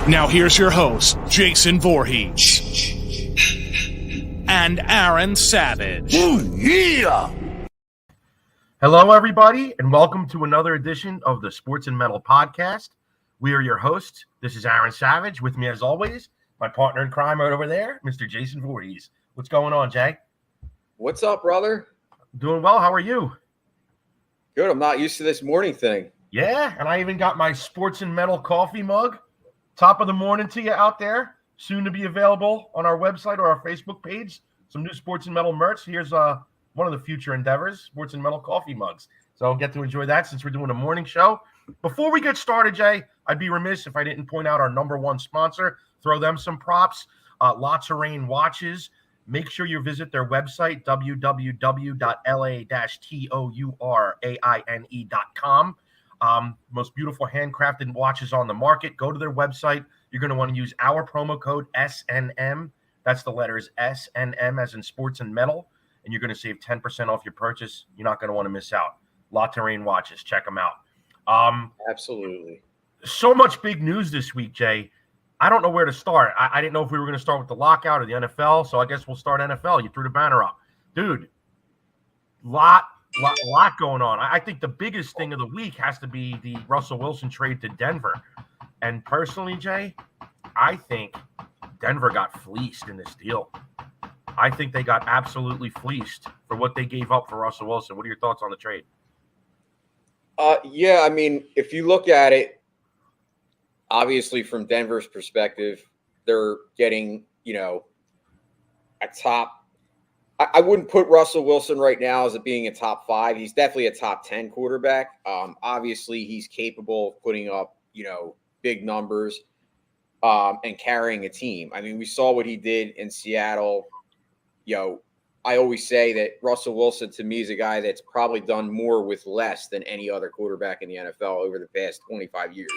Now here's your host, Jason Voorhees and Aaron Savage. Oh, yeah! Hello, everybody, and welcome to another edition of the Sports and Metal Podcast. We are your hosts. This is Aaron Savage. With me, as always, my partner in crime right over there, Mr. Jason Voorhees. What's going on, Jay? What's up, brother? Doing well. How are you? Good. I'm not used to this morning thing. Yeah, and I even got my Sports and Metal coffee mug. Top of the morning to you out there. Soon to be available on our website or our Facebook page. Some new Sports and Metal merch. Here's one of the future endeavors, Sports and Metal coffee mugs. So I'll get to enjoy that since we're doing a morning show. Before we get started, Jay, I'd be remiss if I didn't point out our number one sponsor. Throw them some props. Lots of Rain Watches. Make sure you visit their website, www.la-touraine.com. Most beautiful handcrafted watches on the market. Go to their website. You're going to want to use our promo code SNM. That's the letters SNM as in Sports and Metal. And you're going to save 10% off your purchase. You're not going to want to miss out. La Terrain watches. Check them out. Absolutely. So much big news this week, Jay. I don't know where to start. I didn't know if we were going to start with the lockout or the NFL, so I guess we'll start NFL. You threw the banner up. Dude, lot going on. I think the biggest thing of the week has to be the Russell Wilson trade to Denver. And personally, Jay, I think Denver got fleeced in this deal. I think they got absolutely fleeced for what they gave up for Russell Wilson. What are your thoughts on the trade? Yeah, I mean, if you look at it, obviously from Denver's perspective, they're getting, a top. I wouldn't put Russell Wilson right now as it being a top 5. He's definitely a top 10 quarterback. Obviously, he's capable of putting up, big numbers and carrying a team. I mean, we saw what he did in Seattle. I always say that Russell Wilson, to me, is a guy that's probably done more with less than any other quarterback in the NFL over the past 25 years.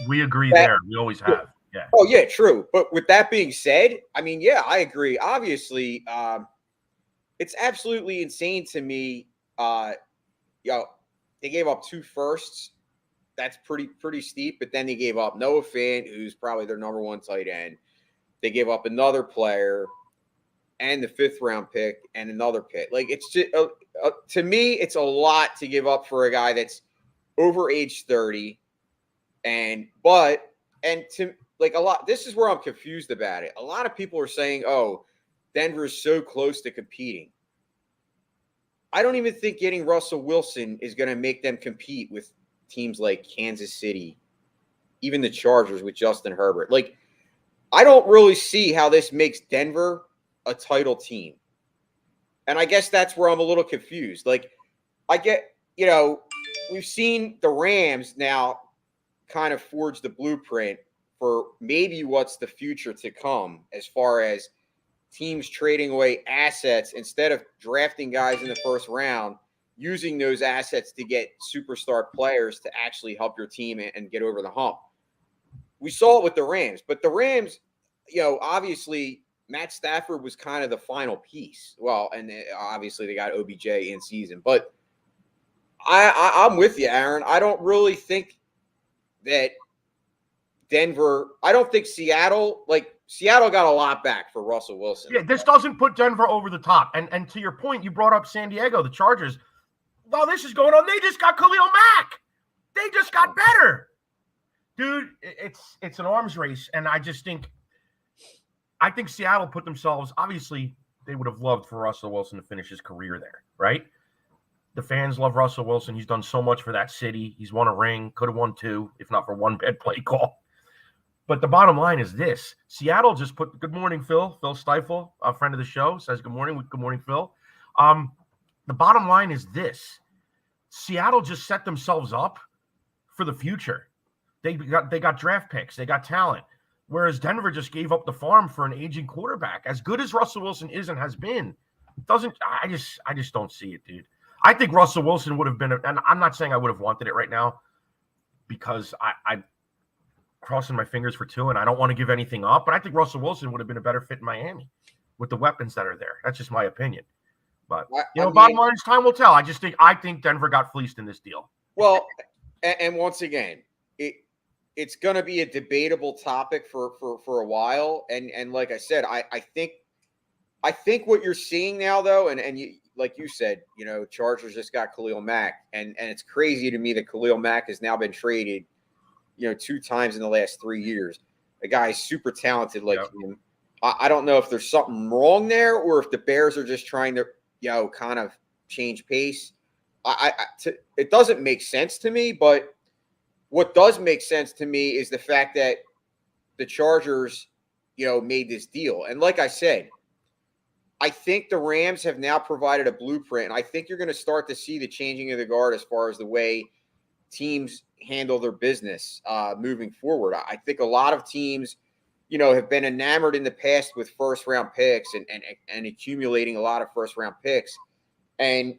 We agree there. We always have. Yeah. Oh, yeah, true. But with that being said, I mean, yeah, I agree. Obviously, it's absolutely insane to me. They gave up 2 firsts. That's pretty steep. But then they gave up Noah Fant, who's probably their number 1 tight end. They gave up another player and the 5th round pick and another pick. Like, it's just to me, it's a lot to give up for a guy that's over age 30. And to like a lot, this is where I'm confused about it. A lot of people are saying, oh, Denver is so close to competing. I don't even think getting Russell Wilson is going to make them compete with teams like Kansas City, even the Chargers with Justin Herbert. Like, I don't really see how this makes Denver a title team. And I guess that's where I'm a little confused. Like, I get, we've seen the Rams now kind of forge the blueprint for maybe what's the future to come as far as teams trading away assets instead of drafting guys in the first round, using those assets to get superstar players to actually help your team and get over the hump. We saw it with the Rams, but the Rams, obviously Matt Stafford was kind of the final piece. Well, and obviously they got OBJ in season, but I'm with you, Aaron. I don't really think that Denver, I don't think Seattle got a lot back for Russell Wilson. Yeah, this doesn't put Denver over the top. And to your point, you brought up San Diego, the Chargers. While this is going on, they just got Khalil Mack. They just got better. Dude, it's an arms race, and I think Seattle put themselves, obviously, they would have loved for Russell Wilson to finish his career there, right? The fans love Russell Wilson. He's done so much for that city. He's won a ring, could have won 2, if not for 1 bad play call. But the bottom line is this. Seattle just put – good morning, Phil. Phil Stifle, a friend of the show, says good morning. Good morning, Phil. The bottom line is this. Seattle just set themselves up for the future. They got draft picks. They got talent. Whereas Denver just gave up the farm for an aging quarterback. As good as Russell Wilson is and has been, I just don't see it, dude. I think Russell Wilson would have been, and I'm not saying I would have wanted it right now because I'm crossing my fingers for 2 and I don't want to give anything up, but I think Russell Wilson would have been a better fit in Miami with the weapons that are there. That's just my opinion. But, bottom line is time will tell. I think Denver got fleeced in this deal. Well, and once again, it's going to be a debatable topic for a while. And like I said, I think what you're seeing now, though, and you, like you said, Chargers just got Khalil Mack, and it's crazy to me that Khalil Mack has now been traded, 2 times in the last 3 years. A guy is super talented like him. I don't know if there's something wrong there or if the Bears are just trying to, kind of change pace. It doesn't make sense to me, but what does make sense to me is the fact that the Chargers, made this deal. And like I said, I think the Rams have now provided a blueprint, and I think you're going to start to see the changing of the guard as far as the way teams handle their business moving forward. I think a lot of teams, have been enamored in the past with first-round picks and accumulating a lot of first-round picks. And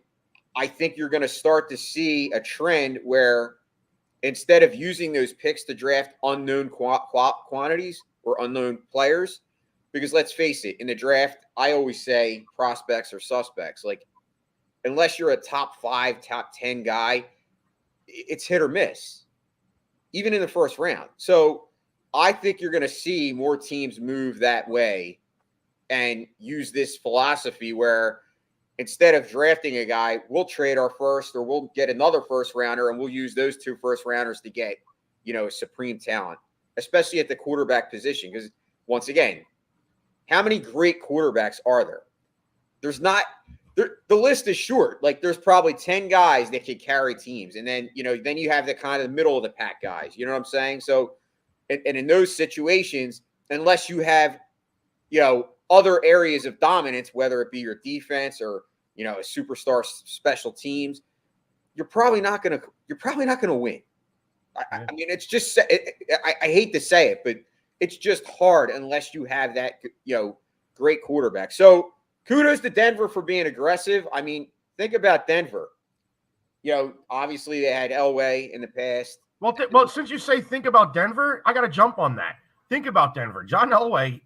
I think you're going to start to see a trend where instead of using those picks to draft unknown quantities or unknown players, because let's face it, in the draft, I always say prospects are suspects. Like, unless you're a top 5, top 10 guy, it's hit or miss, even in the first round. So I think you're going to see more teams move that way and use this philosophy where instead of drafting a guy, we'll trade our first or we'll get another first rounder and we'll use those 2 first rounders to get, supreme talent, especially at the quarterback position. Because once again, how many great quarterbacks are there? There's not – the list is short. Like, there's probably 10 guys that can carry teams. And then, then you have the kind of middle of the pack guys. You know what I'm saying? So, and in those situations, unless you have, other areas of dominance, whether it be your defense or, a superstar special teams, you're probably not going to win. I mean, it's just I hate to say it, but it's just hard unless you have that, great quarterback. So kudos to Denver for being aggressive. I mean, think about Denver. Obviously they had Elway in the past. Well, since you say think about Denver, I got to jump on that. Think about Denver. John Elway,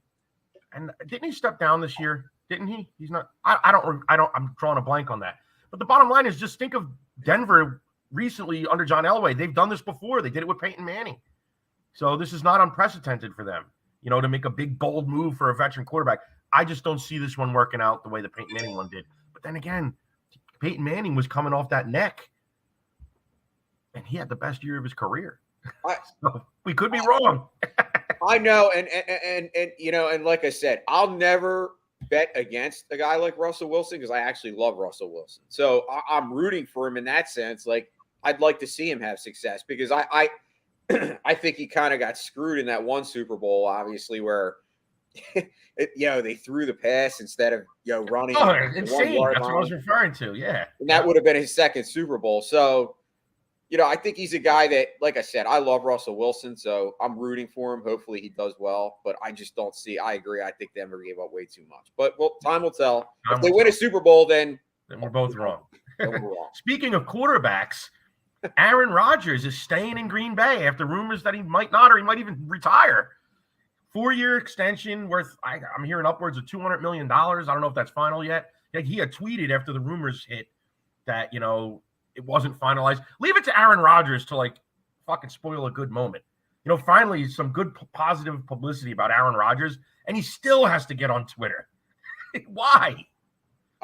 and didn't he step down this year? Didn't he? He's not. I don't. I'm drawing a blank on that. But the bottom line is just think of Denver recently under John Elway. They've done this before. They did it with Peyton Manning. So this is not unprecedented for them, to make a big, bold move for a veteran quarterback. I just don't see this one working out the way the Peyton Manning one did. But then again, Peyton Manning was coming off that neck, and he had the best year of his career. So we could be wrong. I know, and like I said, I'll never bet against a guy like Russell Wilson because I actually love Russell Wilson. So I'm rooting for him in that sense. Like, I'd like to see him have success because I think he kind of got screwed in that one Super Bowl, obviously, where they threw the pass instead of running. Oh, insane! That's what I was referring to. Yeah, and that would have been his second Super Bowl. So, I think he's a guy that, like I said, I love Russell Wilson, so I'm rooting for him. Hopefully, he does well. But I just don't see. I agree. I think Denver gave up way too much. But time will tell. If they win a Super Bowl, then we're both wrong. Speaking of quarterbacks. Aaron Rodgers is staying in Green Bay after rumors that he might not, or he might even retire. 4-year extension worth, I'm hearing upwards of $200 million. I don't know if that's final yet. He had tweeted after the rumors hit that, it wasn't finalized. Leave it to Aaron Rodgers to fucking spoil a good moment. Finally some good positive publicity about Aaron Rodgers, and he still has to get on Twitter. Why?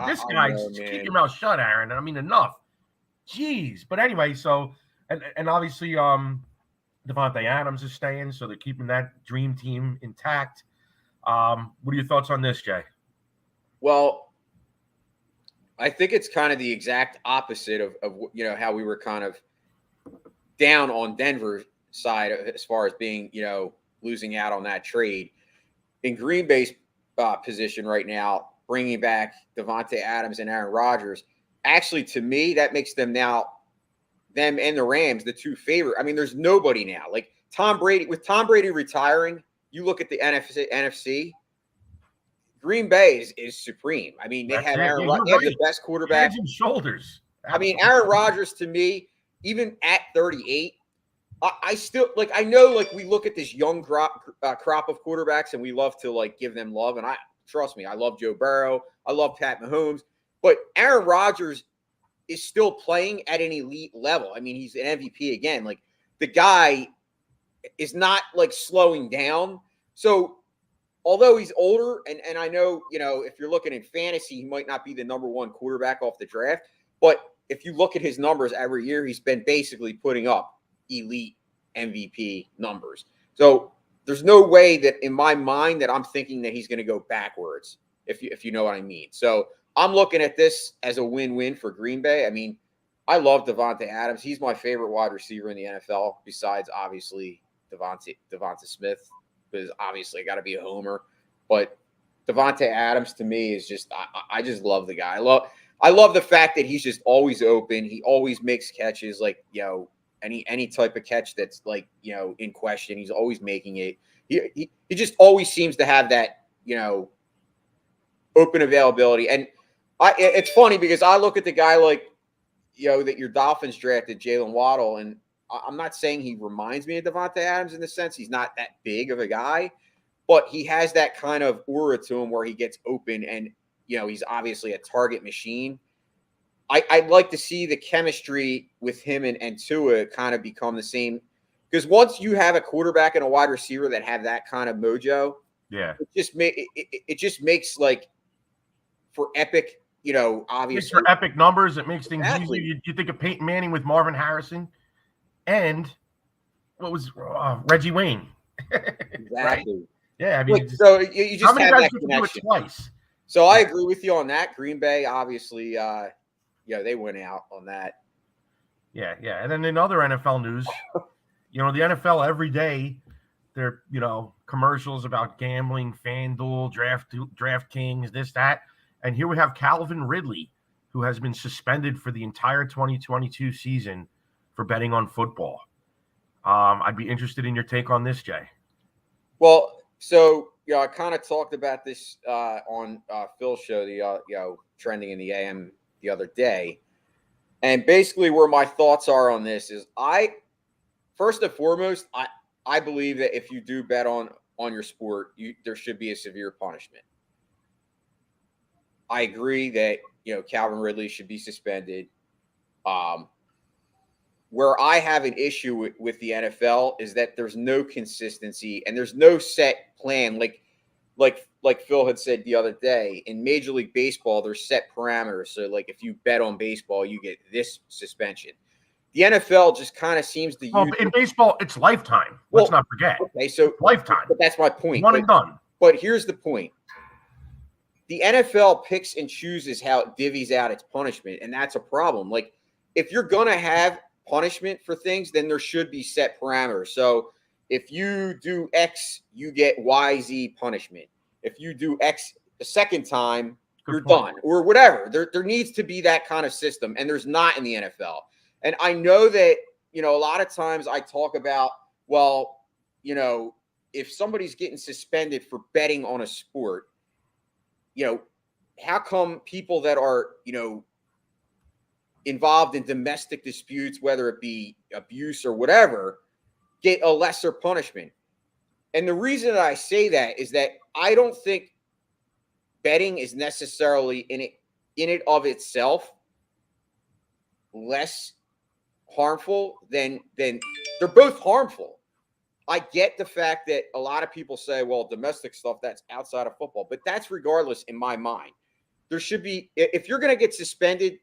This guy, just keep your mouth shut, Aaron. I mean, enough. Jeez. But anyway, so and obviously Devontae Adams is staying, so they're keeping that dream team intact. What are your thoughts on this, Jay? Well, I think it's kind of the exact opposite of how we were kind of down on Denver's side as far as being, losing out on that trade. In Green Bay's position right now, bringing back Devontae Adams and Aaron Rodgers, actually, to me, that makes them and the Rams, the 2 favorite. I mean, there's nobody now. Like Tom Brady, with Tom Brady retiring, you look at the NFC, Green Bay is supreme. I mean, they have Aaron Rodgers, the best quarterback. Heads and shoulders. I mean, Aaron Rodgers, to me, even at 38, I still I know we look at this young crop of quarterbacks and we love to give them love. And trust me, I love Joe Burrow. I love Pat Mahomes. But Aaron Rodgers is still playing at an elite level. I mean, he's an MVP again. The guy is not like slowing down. So although he's older, and I know, if you're looking in fantasy, he might not be the number one quarterback off the draft, but if you look at his numbers every year, he's been basically putting up elite MVP numbers. So there's no way that in my mind that I'm thinking that he's going to go backwards, if you know what I mean. So I'm looking at this as a win-win for Green Bay. I mean, I love Devontae Adams. He's my favorite wide receiver in the NFL, besides obviously Devonta Smith, because obviously I got to be a homer. But Devontae Adams to me is just I just love the guy. I love the fact that he's just always open. He always makes catches, like, any type of catch that's like, in question. He's always making it. He just always seems to have that, open availability. And it's funny because I look at the guy like, that your Dolphins drafted, Jalen Waddle, and I'm not saying he reminds me of Devontae Adams in the sense he's not that big of a guy, but he has that kind of aura to him where he gets open and, he's obviously a target machine. I'd like to see the chemistry with him and Tua kind of become the same, because once you have a quarterback and a wide receiver that have that kind of mojo, it just makes like for epic, obviously makes for epic numbers. It makes things Exactly. easier. You think of Peyton Manning with Marvin Harrison, and what was Reggie Wayne? Exactly. Right? Yeah, I mean, Like, so you just how many have guys that get to do it connection. twice? So I agree with you on that. Green Bay, obviously, they went out on that. Yeah. And then in other NFL news, the NFL every day, they're, commercials about gambling, FanDuel, DraftKings, this, that. And here we have Calvin Ridley, who has been suspended for the entire 2022 season for betting on football. I'd be interested in your take on this, Jay. Well, so, I kind of talked about this on Phil's show, the, Trending in the AM the other day. And basically where my thoughts are on this is first and foremost, I believe that if you do bet on your sport, there should be a severe punishment. I agree that, Calvin Ridley should be suspended. Where I have an issue with the NFL is that there's no consistency and there's no set plan. Like Phil had said the other day, in Major League Baseball, there's set parameters. So, like, if you bet on baseball, you get this suspension. The NFL just kind of seems to use. In baseball, it's lifetime. Let's not forget. Okay, so lifetime. But that's my point. One and done. But here's the point. The NFL picks and chooses how it divvies out its punishment, and that's a problem. Like, if you're going to have punishment for things, then there should be set parameters. So if you do X, you get YZ punishment. If you do X the second time, you're done, or whatever. There needs to be that kind of system, and there's not in the NFL. And I know that, a lot of times I talk about, well, if somebody's getting suspended for betting on a sport, how come people that are, involved in domestic disputes, whether it be abuse or whatever, get a lesser punishment? And the reason that I say that is that I don't think betting is necessarily in it of itself less harmful than they're both harmful. I get the fact that a lot of people say, well, domestic stuff, that's outside of football, but that's regardless in my mind. There should be, if you're going to get suspended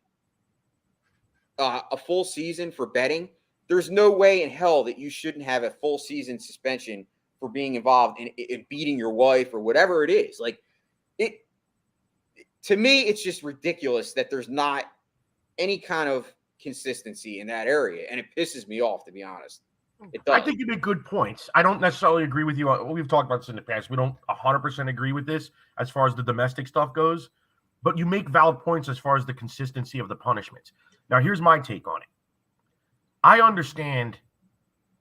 a full season for betting, there's no way in hell that you shouldn't have a full season suspension for being involved in beating your wife or whatever it is. Like, to me, it's just ridiculous that there's not any kind of consistency in that area. And it pisses me off, to be honest. It does. I think you make good points. I don't necessarily agree with you. We've talked about this in the past. We don't 100% agree with this as far as the domestic stuff goes, but you make valid points as far as the consistency of the punishments. Now, here's my take on it. I understand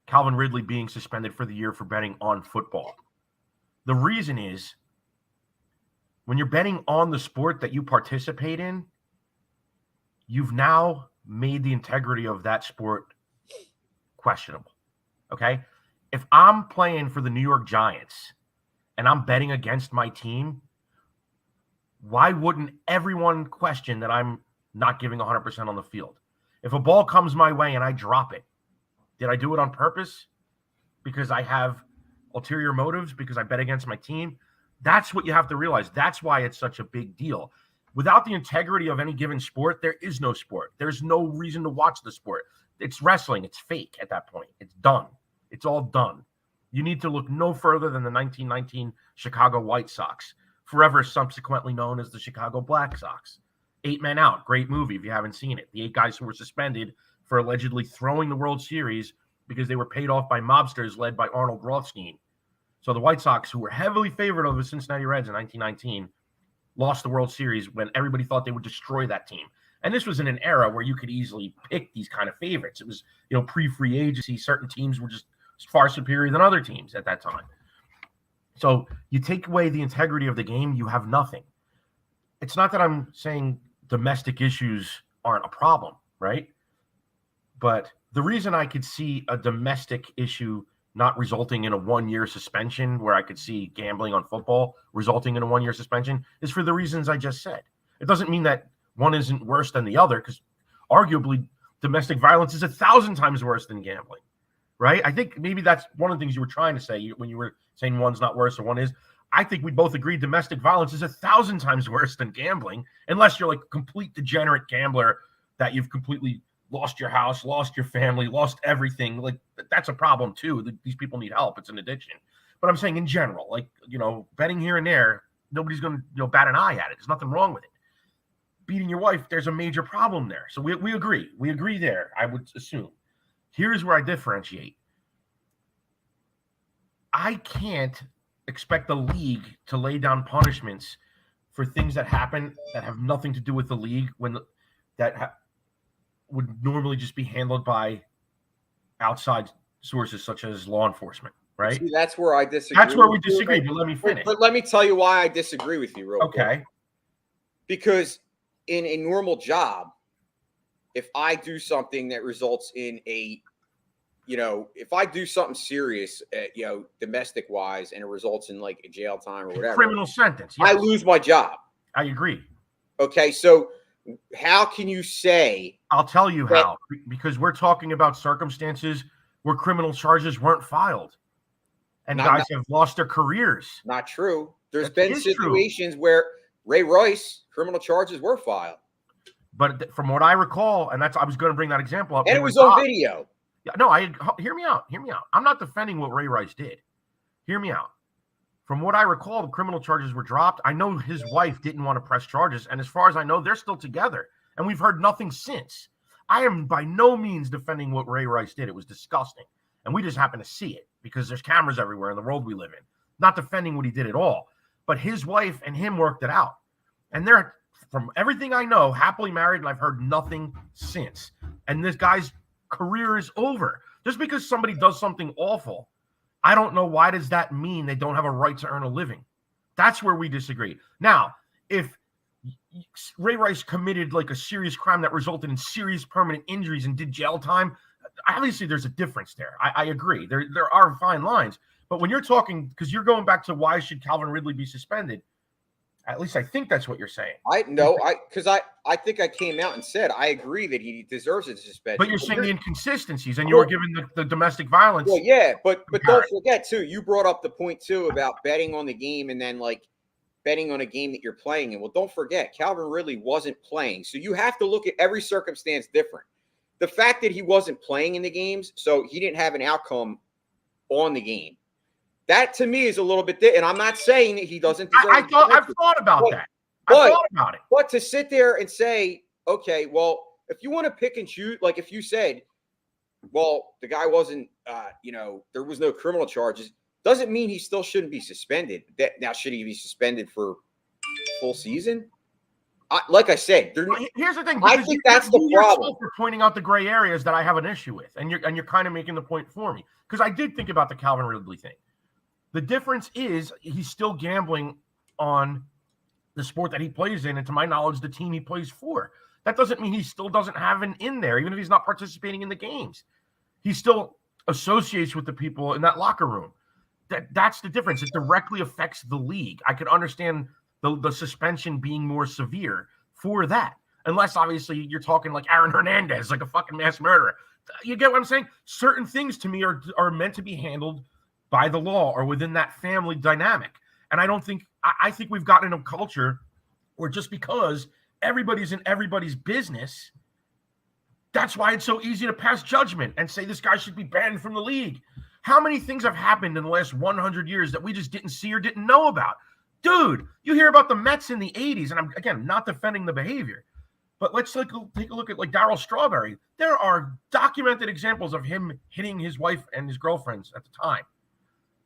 Calvin Ridley being suspended for the year for betting on football. The reason is when you're betting on the sport that you participate in, you've now made the integrity of that sport questionable. Okay? If I'm playing for the New York Giants and I'm betting against my team, why wouldn't everyone question that I'm not giving 100% on the field? If a ball comes my way and I drop it, did I do it on purpose? because I have ulterior motives, because I bet against my team. That's what you have to realize. That's why it's such a big deal. Without the integrity of any given sport, there is no sport. There's no reason to watch the sport. It's wrestling. It's fake at that point. It's done. It's all done. You need to look no further than the 1919 Chicago White Sox, forever subsequently known as the Chicago Black Sox. 8 Men Out, great movie if you haven't seen it. The 8 guys who were suspended for allegedly throwing the World Series because they were paid off by mobsters led by Arnold Rothstein. So the White Sox, who were heavily favored of the Cincinnati Reds in 1919, lost the World Series when everybody thought they would destroy that team. And this was in an era where you could easily pick these kind of favorites. It was, pre-free agency. Certain teams were just far superior than other teams at that time. So you take away the integrity of the game, you have nothing. It's not that I'm saying domestic issues aren't a problem, right? But the reason I could see a domestic issue not resulting in a 1-year suspension, where I could see gambling on football resulting in a 1-year suspension, is for the reasons I just said. It doesn't mean that one isn't worse than the other, because arguably domestic violence is 1,000 times worse than gambling, right? I think maybe that's one of the things you were trying to say when you were saying one's not worse or one is. I think we both agree domestic violence is 1,000 times worse than gambling, unless you're like a complete degenerate gambler that you've completely lost your house, lost your family, lost everything. Like, that's a problem too. These people need help. It's an addiction. But I'm saying in general, like, betting here and there, nobody's going to, bat an eye at it. There's nothing wrong with it. Beating your wife, there's a major problem there. So we agree. We agree there, I would assume. Here's where I differentiate. I can't expect the league to lay down punishments for things that happen that have nothing to do with the league would normally just be handled by outside sources such as law enforcement, right? See, that's where I disagree. That's where we disagree, but let me finish. But let me tell you why I disagree with you real quick. Okay. Because in a normal job, if I do something that results in if I do something serious, domestic wise, and it results in like a jail time or whatever, criminal sentence, yes. I lose my job. I agree. Okay, so how can you say? I'll tell you how. Because we're talking about circumstances where criminal charges weren't filed, and guys have lost their careers. Not true. There's been situations where Ray Rice criminal charges were filed, but from what I recall, and I was going to bring that example up, and it was on video. Yeah, no, hear me out. Hear me out. I'm not defending what Ray Rice did. Hear me out. From what I recall, the criminal charges were dropped. I know his wife didn't want to press charges, and as far as I know, they're still together, and we've heard nothing since. I am by no means defending what Ray Rice did. It was disgusting, and we just happen to see it because there's cameras everywhere in the world we live in. Not defending what he did at all, but his wife and him worked it out, and they're, from everything I know, happily married, and I've heard nothing since. And this guy's career is over. Just because somebody does something awful, I don't know why does that mean they don't have a right to earn a living. That's where we disagree. Now, if Ray Rice committed like a serious crime that resulted in serious permanent injuries and did jail time, obviously there's a difference there. I agree. There are fine lines. But when you're talking, because you're going back to why should Calvin Ridley be suspended, at least I think that's what you're saying. I think I came out and said I agree that he deserves a suspension. But you're saying the inconsistencies, and you were given the domestic violence. Well, yeah, but don't forget too. You brought up the point too about betting on the game and then like betting on a game that you're playing in. Well, don't forget Calvin Ridley wasn't playing, so you have to look at every circumstance different. The fact that he wasn't playing in the games, so he didn't have an outcome on the game. That to me is a little bit, and I'm not saying that he doesn't deserve. I've thought about that. I've thought about it. But to sit there and say, okay, well, if you want to pick and choose, like if you said, well, the guy wasn't, there was no criminal charges, doesn't mean he still shouldn't be suspended. Now, should he be suspended for full season? Like I said, here's the thing. I think that's the problem. You're pointing out the gray areas that I have an issue with, and you're kind of making the point for me because I did think about the Calvin Ridley thing. The difference is he's still gambling on the sport that he plays in, and to my knowledge, the team he plays for. That doesn't mean he still doesn't have an in there, even if he's not participating in the games. He still associates with the people in that locker room. That's the difference. It directly affects the league. I could understand the suspension being more severe for that, unless obviously you're talking like Aaron Hernandez, like a fucking mass murderer. You get what I'm saying? Certain things to me are meant to be handled by the law or within that family dynamic. And I think we've gotten in a culture where just because everybody's in everybody's business, that's why it's so easy to pass judgment and say this guy should be banned from the league. How many things have happened in the last 100 years that we just didn't see or didn't know about? Dude, you hear about the Mets in the 80s, and I'm, again, not defending the behavior, but let's take a look at like Darryl Strawberry. There are documented examples of him hitting his wife and his girlfriends at the time.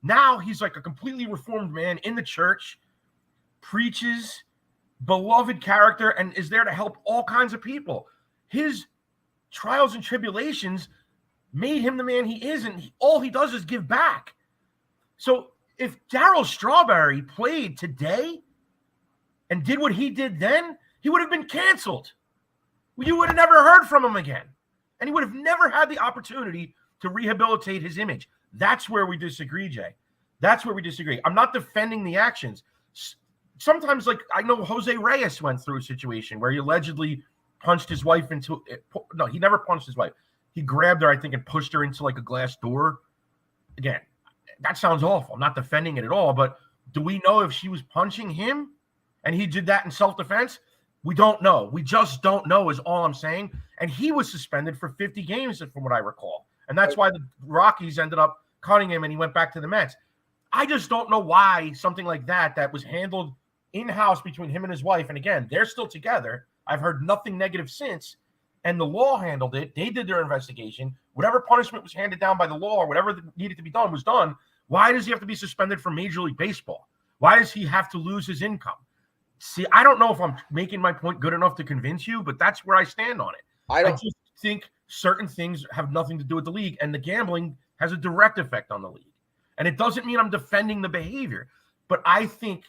Now he's like a completely reformed man in the church, preaches, beloved character, and is there to help all kinds of people. His trials and tribulations made him the man he is, and all he does is give back. So if Darryl Strawberry played today and did what he did then, he would have been canceled. You would have never heard from him again. And he would have never had the opportunity to rehabilitate his image. That's where we disagree, Jay. That's where we disagree. I'm not defending the actions. Sometimes, like, I know Jose Reyes went through a situation where he allegedly punched his wife into it. No, he never punched his wife. He grabbed her, I think, and pushed her into like a glass door. Again, that sounds awful. I'm not defending it at all, but do we know if she was punching him and he did that in self-defense? We don't know. We just don't know is all I'm saying. And he was suspended for 50 games, from what I recall. And that's why the Rockies ended up cutting him and he went back to the Mets. I just don't know why something like that was handled in-house between him and his wife. And again, they're still together. I've heard nothing negative since. And the law handled it. They did their investigation. Whatever punishment was handed down by the law or whatever needed to be done was done. Why does he have to be suspended from Major League Baseball? Why does he have to lose his income? See, I don't know if I'm making my point good enough to convince you, but that's where I stand on it. I just think certain things have nothing to do with the league, and the gambling has a direct effect on the league. And it doesn't mean I'm defending the behavior, but I think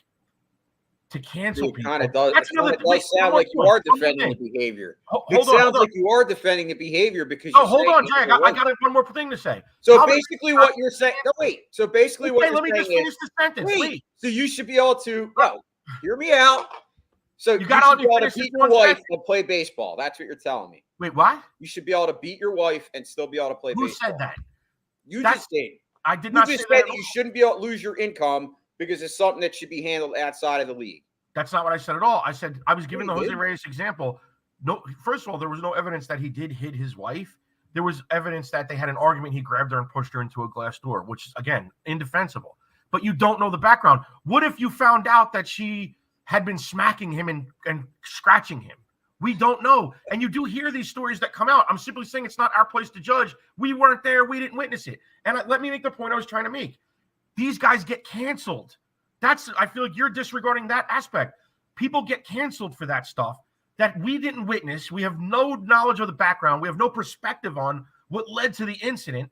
to cancel people. It does sound like you are defending the behavior. It sounds like you are defending the behavior because. Oh, hold on, Jay. I got one more thing to say. So basically, what you're saying. No, wait. So basically, what you're saying is. Let me just finish the sentence. Wait. So you should be able to. No, hear me out. So you should be able to beat your wife and play baseball. That's what you're telling me. Wait, what? You should be able to beat your wife and still be able to play baseball. Who said that? You just did. I did not say that. You just said that you shouldn't be able to lose your income because it's something that should be handled outside of the league. That's not what I said at all. I said I was giving the Jose Reyes example. No, first of all, there was no evidence that he did hit his wife. There was evidence that they had an argument. He grabbed her and pushed her into a glass door, which is, again, indefensible. But you don't know the background. What if you found out that she had been smacking him and scratching him? We don't know. And you do hear these stories that come out. I'm simply saying it's not our place to judge. We weren't there. We didn't witness it. And let me make the point I was trying to make. These guys get canceled. I feel like you're disregarding that aspect. People get canceled for that stuff that we didn't witness. We have no knowledge of the background. We have no perspective on what led to the incident.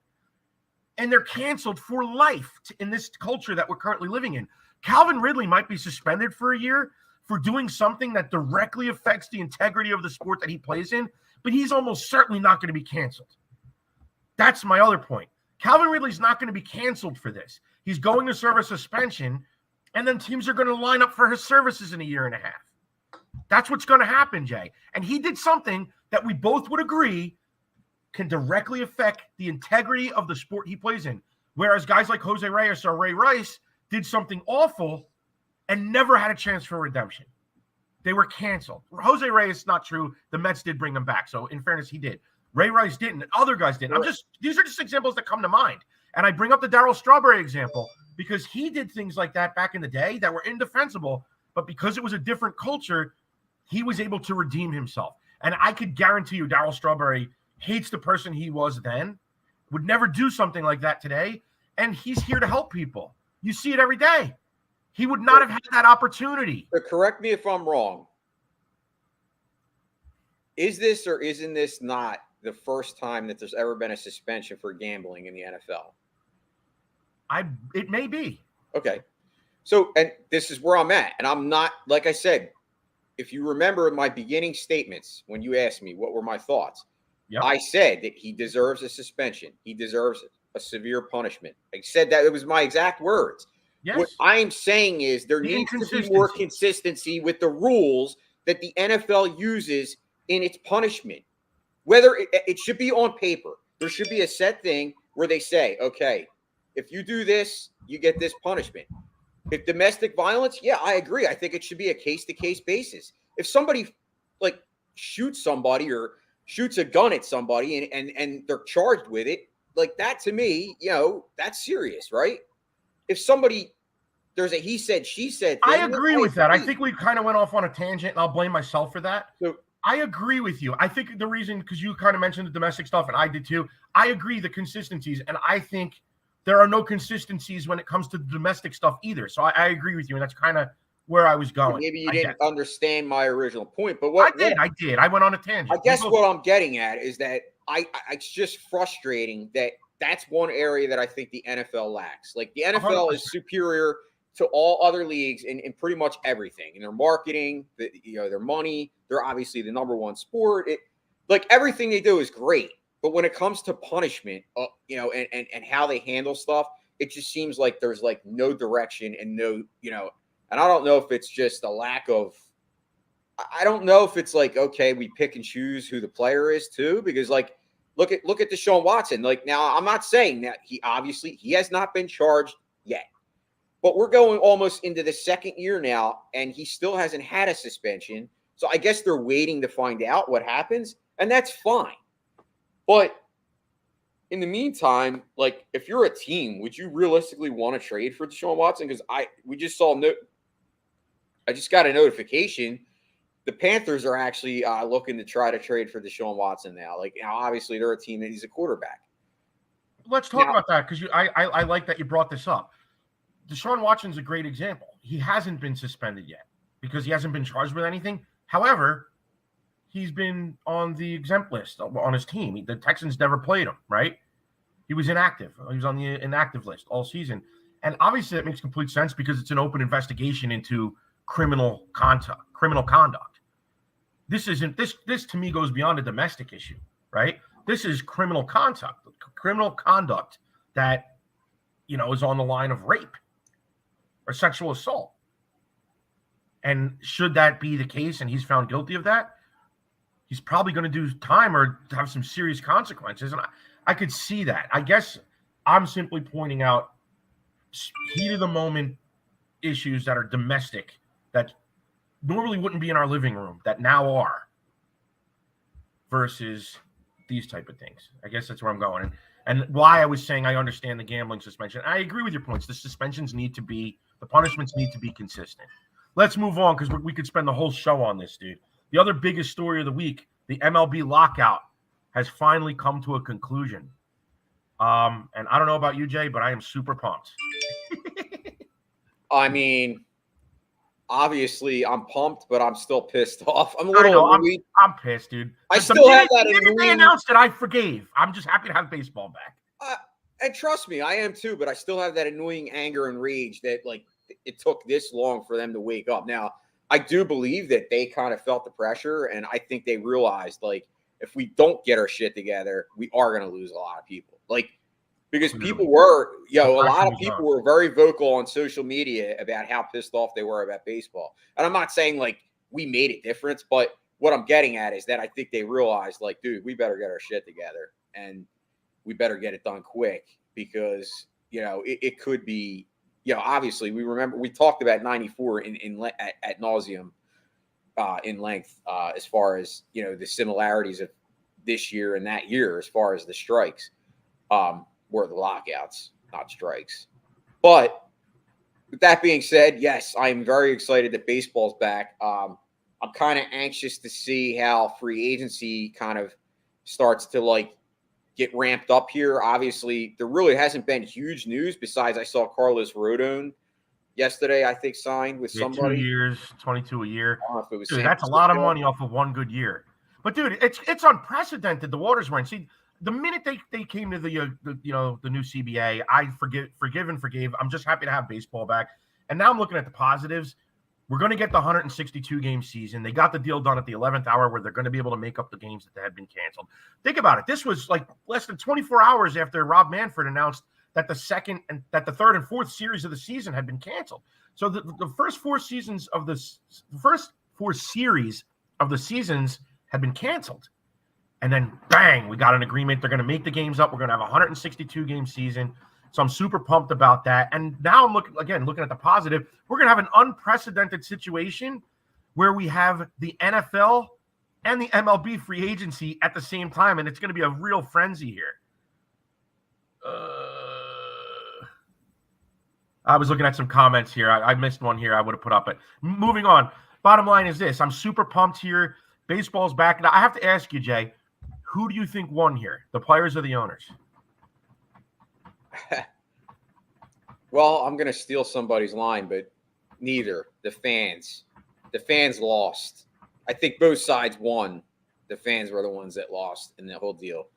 And they're canceled for life in this culture that we're currently living in. Calvin Ridley might be suspended for a year for doing something that directly affects the integrity of the sport that he plays in, but he's almost certainly not going to be canceled. That's my other point. Calvin Ridley's not going to be canceled for this. He's going to serve a suspension, and then teams are going to line up for his services in a year and a half. That's what's going to happen, Jay. And he did something that we both would agree can directly affect the integrity of the sport he plays in. Whereas guys like Jose Reyes or Ray Rice did something awful and never had a chance for redemption. They were canceled. Jose Reyes, not true. The Mets did bring him back. So in fairness, he did. Ray Rice didn't. Other guys didn't. These are just examples that come to mind. And I bring up the Darryl Strawberry example because he did things like that back in the day that were indefensible, but because it was a different culture, he was able to redeem himself. And I could guarantee you Darryl Strawberry hates the person he was then, would never do something like that today, and he's here to help people. You see it every day. He would not have had that opportunity. But correct me if I'm wrong. Is this or isn't this not the first time that there's ever been a suspension for gambling in the NFL? It may be. Okay. So, and this is where I'm at. And I'm not, like I said, if you remember my beginning statements when you asked me what were my thoughts, I said that he deserves a suspension. He deserves a severe punishment. I said that. It was my exact words. Yes. What I'm saying is there needs to be more consistency with the rules that the NFL uses in its punishment. Whether it should be on paper. There should be a set thing where they say, okay, if you do this, you get this punishment. If domestic violence, yeah, I agree. I think it should be a case-to-case basis. If somebody like shoots somebody or shoots a gun at somebody and they're charged with it, like that to me, that's serious, right? If somebody there's a he said, she said thing, I agree with that. I think we kind of went off on a tangent, and I'll blame myself for that. So, I agree with you. I think the reason, because you kind of mentioned the domestic stuff, and I did too. I agree the consistencies, and I think there are no consistencies when it comes to the domestic stuff either. So I agree with you, and that's kind of where I was going. Maybe you didn't understand my original point, but I did. I went on a tangent. I guess what I'm getting at is that it's just frustrating that that's one area that I think the NFL lacks. Like the NFL 100%. Is superior to all other leagues in pretty much everything. In their marketing, their money, they're obviously the number one sport. Like everything they do is great. But when it comes to punishment, and how they handle stuff, it just seems like there's like no direction and no, and I don't know if it's just a lack of, I don't know if it's like, okay, we pick and choose who the player is too, because like, look at Desean Watson. Like now I'm not saying that he has not been charged yet, but we're going almost into the second year now and he still hasn't had a suspension. So I guess they're waiting to find out what happens, and that's fine. But in the meantime, like if you're a team, would you realistically want to trade for Desean Watson? Because I just got a notification. The Panthers are actually looking to try to trade for Desean Watson now. Like now, obviously they're a team that he's a quarterback. Let's talk about that because I like that you brought this up. Desean Watson's a great example. He hasn't been suspended yet because he hasn't been charged with anything. However, he's been on the exempt list on his team. The Texans never played him, right? He was inactive. He was on the inactive list all season. And obviously that makes complete sense because it's an open investigation into criminal conduct. This to me goes beyond a domestic issue, right? This is criminal conduct that, is on the line of rape or sexual assault. And should that be the case and he's found guilty of that, he's probably going to do time or have some serious consequences. And I could see that. I guess I'm simply pointing out heat of the moment issues that are domestic that normally wouldn't be in our living room that now are versus these type of things. I guess that's where I'm going. And why I was saying I understand the gambling suspension. I agree with your points. The punishments need to be consistent. Let's move on because we could spend the whole show on this, dude. The other biggest story of the week, the MLB lockout has finally come to a conclusion. And I don't know about you, Jay, but I am super pumped. I mean, obviously I'm pumped, but I'm still pissed off. I'm a little annoyed. I'm pissed, dude. I still have that annoying. They announced it, I forgave. I'm just happy to have baseball back. And trust me, I am too, but I still have that annoying anger and rage that like it took this long for them to wake up. Now, I do believe that they kind of felt the pressure, and I think they realized, like, if we don't get our shit together, we are going to lose a lot of people. Like, because people were, a lot of people were very vocal on social media about how pissed off they were about baseball. And I'm not saying, like, we made a difference, but what I'm getting at is that I think they realized, like, dude, we better get our shit together, and we better get it done quick because, it could be, obviously we talked about 94 at nauseum in length as far as, the similarities of this year and that year as far as the strikes were the lockouts, not strikes. But with that being said, yes, I'm very excited that baseball's back. I'm kind of anxious to see how free agency kind of starts to like get ramped up here. Obviously, there really hasn't been huge news besides I saw Carlos Rodon yesterday, I think, signed with somebody. 2 years, 22 a year. I don't know if it was dude, that's a lot of money off of one good year. But dude, it's unprecedented. The waters were in. See, the minute they came to the new CBA, I forgive and forgave. I'm just happy to have baseball back. And now I'm looking at the positives. We're going to get the 162 game season. They got the deal done at the 11th hour where they're going to be able to make up the games that had been canceled. Think about it. This was like less than 24 hours after Rob Manfred announced that the third and fourth series of the season had been canceled. So the first four series of the seasons had been canceled. And then bang, we got an agreement. They're going to make the games up. We're going to have a 162 game season. So I'm super pumped about that. And now I'm looking at the positive. We're going to have an unprecedented situation where we have the NFL and the MLB free agency at the same time. And it's going to be a real frenzy here. I was looking at some comments here. I missed one here I would have put up. But moving on. Bottom line is this. I'm super pumped here. Baseball's back. Now, I have to ask you, Jay, who do you think won here? The players or the owners? Well, I'm going to steal somebody's line, but neither. The fans. The fans lost. I think both sides won. The fans were the ones that lost in the whole deal.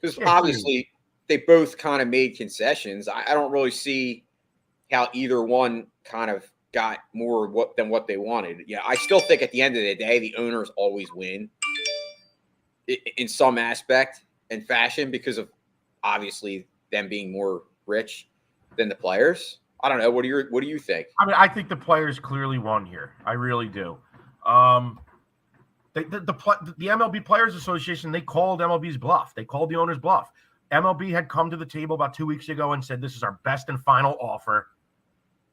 Because obviously they both kind of made concessions. I don't really see how either one kind of got more than what they wanted. Yeah, I still think at the end of the day, the owners always win in some aspect and fashion because of obviously them being more rich than the players. I don't know. What do you think? I mean, I think the players clearly won here. I really do. The MLB Players Association, they called MLB's bluff. They called the owner's bluff. MLB had come to the table about 2 weeks ago and said, this is our best and final offer.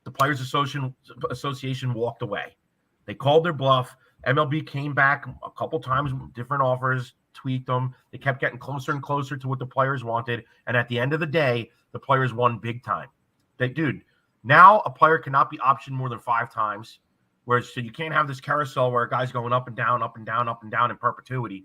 The Players Association walked away. They called their bluff. MLB came back a couple times with different offers, tweaked them. They kept getting closer and closer to what the players wanted. And at the end of the day, the players won big time. Now a player cannot be optioned more than 5 times. So you can't have this carousel where a guy's going up and down, up and down, up and down in perpetuity.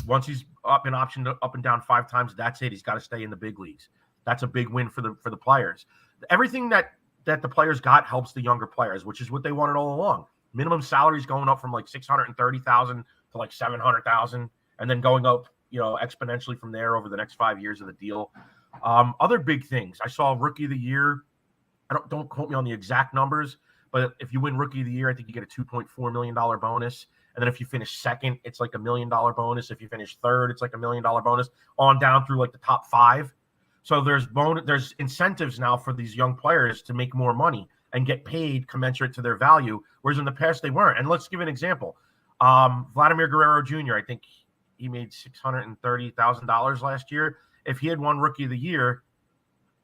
Once he's been optioned up and down 5 times, that's it. He's got to stay in the big leagues. That's a big win for the players. Everything that the players got helps the younger players, which is what they wanted all along. Minimum salaries going up from like $630,000 to like $700,000, and then going up, exponentially from there over the next 5 years of the deal. Other big things. I saw Rookie of the Year. Don't quote me on the exact numbers, but if you win Rookie of the Year, I think you get a $2.4 million bonus. And then if you finish second, it's like $1 million bonus. If you finish third, it's like $1 million bonus on down through like the top 5. So there's incentives now for these young players to make more money and get paid commensurate to their value, whereas in the past they weren't. And let's give an example. Vladimir Guerrero Jr., I think he made $630,000 last year. If he had won Rookie of the Year,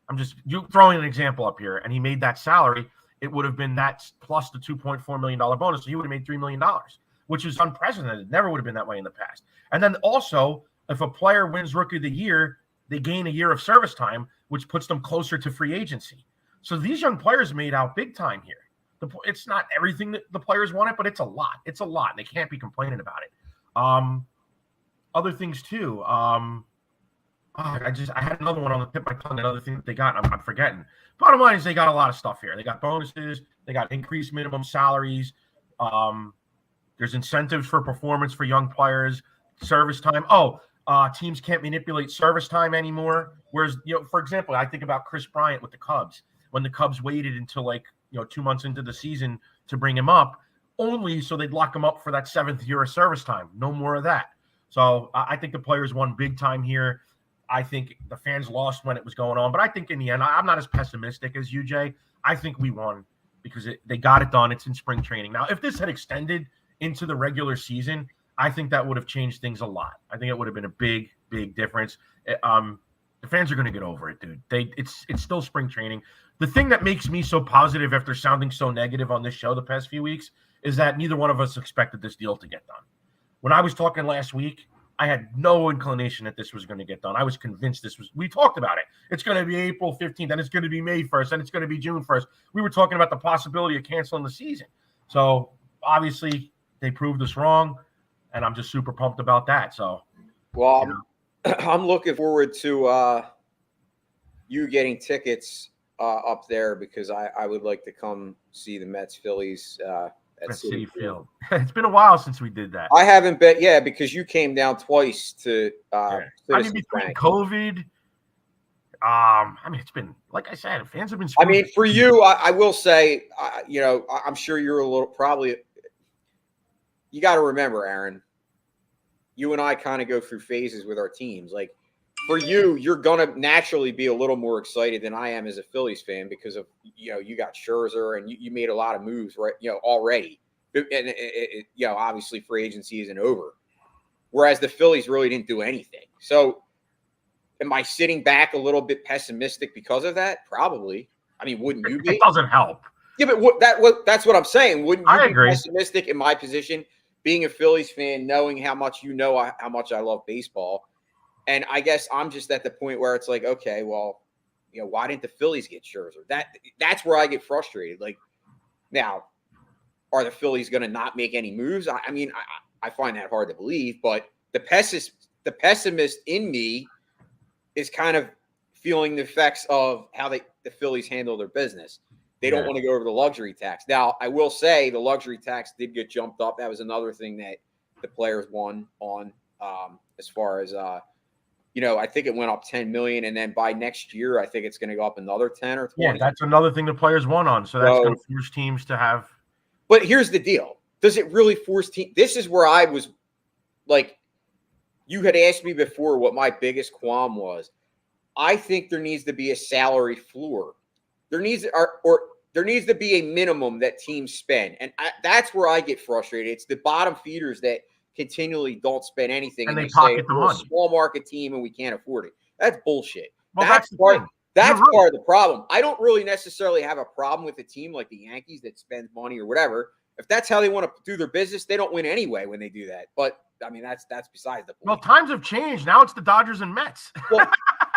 I'm just throwing an example up here, and he made that salary, it would have been that plus the $2.4 million bonus. So he would have made $3 million, which is unprecedented. Never would have been that way in the past. And then also, if a player wins Rookie of the Year, they gain a year of service time, which puts them closer to free agency. So these young players made out big time here. It's not everything that the players wanted, but it's a lot. It's a lot, and they can't be complaining about it. Other things too. I had another one on the tip of my tongue. Another thing that they got, I'm forgetting. Bottom line is they got a lot of stuff here. They got bonuses. They got increased minimum salaries. There's incentives for performance for young players. Service time. Teams can't manipulate service time anymore. Whereas, for example, I think about Chris Bryant with the Cubs. When the Cubs waited until 2 months into the season to bring him up, only so they'd lock him up for that 7th year of service time. No more of that. So I think the players won big time here. I think the fans lost when it was going on. But I think in the end, I'm not as pessimistic as you, Jay. I think we won because they got it done. It's in spring training. Now, if this had extended into the regular season, I think that would have changed things a lot. I think it would have been a big, big difference. The fans are going to get over it, dude. It's still spring training. The thing that makes me so positive after sounding so negative on this show the past few weeks is that neither one of us expected this deal to get done. When I was talking last week, I had no inclination that this was going to get done. I was convinced we talked about it. It's going to be April 15th, and it's going to be May 1st, and it's going to be June 1st. We were talking about the possibility of canceling the season. So obviously they proved us wrong, and I'm just super pumped about that. So, well, I'm looking forward to you getting tickets up there because I would like to come see the Mets Phillies at Citi Field. It's been a while since we did that. I haven't been, because you came down twice to. Between COVID, it's been, like I said, fans have been. For you, I will say, I'm sure you're a little probably. You got to remember, Aaron. You and I kind of go through phases with our teams. Like for you, you're gonna naturally be a little more excited than I am as a Phillies fan because of you got Scherzer and you made a lot of moves right already, and obviously free agency isn't over. whereas the Phillies really didn't do anything. So am I sitting back a little bit pessimistic because of that? Probably. I mean, wouldn't you be? It doesn't help. Yeah, but that's what I'm saying. Wouldn't you be pessimistic in my position, being a Phillies fan, knowing how much how much I love baseball? And I guess I'm just at the point where it's like, okay, well, why didn't the Phillies get Scherzer? That's where I get frustrated. Like, now, are the Phillies going to not make any moves? I mean, I find that hard to believe, but the pessimist in me is kind of feeling the effects of how the Phillies handle their business. They don't want to go over the luxury tax. Now, I will say the luxury tax did get jumped up. That was another thing that the players won on, as far as I think it went up 10 million, and then by next year, I think it's going to go up another 10 or 20. Yeah, that's another thing the players won on. So that's going to force teams to have. But here's the deal: does it really force teams? This is where I was like, you had asked me before what my biggest qualm was. I think there needs to be a salary floor. There needs to be a minimum that teams spend, and that's where I get frustrated. It's the bottom feeders that continually don't spend anything, and they pocket the money. We're a small market team and we can't afford it. That's bullshit. Well, that's part of the problem. I don't really necessarily have a problem with a team like the Yankees that spends money or whatever. If that's how they want to do their business, they don't win anyway when they do that. But I mean, that's besides the point. Well, times have changed. Now it's the Dodgers and Mets. Well,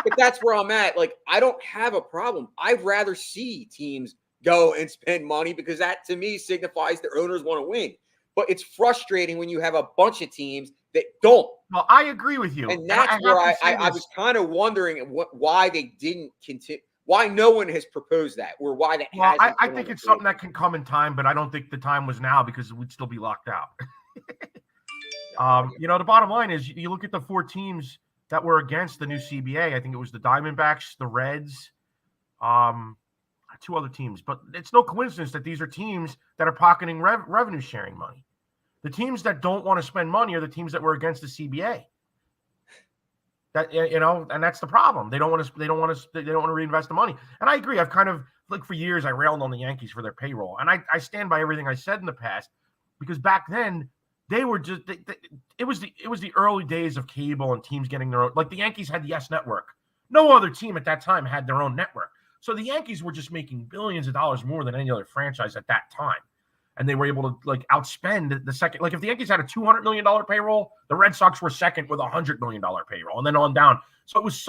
but that's where I'm at. Like, I don't have a problem. I'd rather see teams go and spend money because that, to me, signifies their owners want to win. But it's frustrating when you have a bunch of teams that don't. Well, I agree with you. And that's where I was kind of wondering why they didn't continue, why no one has proposed that, or why that hasn't. Well, I think it's something that can come in time, but I don't think the time was now because we'd still be locked out. The bottom line is you look at the 4 teams that were against the new CBA. I think it was the Diamondbacks, the Reds, 2 other teams. But it's no coincidence that these are teams that are pocketing revenue sharing money. The teams that don't want to spend money are the teams that were against the CBA. And that's the problem. They don't want to reinvest the money. And I agree. I've kind of, like, for years I railed on the Yankees for their payroll, and I stand by everything I said in the past, because back then they were just it was the early days of cable and teams getting their own. Like, the Yankees had the Yes Network. No other team at that time had their own network. So the Yankees were just making billions of dollars more than any other franchise at that time. And they were able to, like, outspend the second. Like, if the Yankees had a $200 million payroll, the Red Sox were second with a $100 million payroll, and then on down. So it was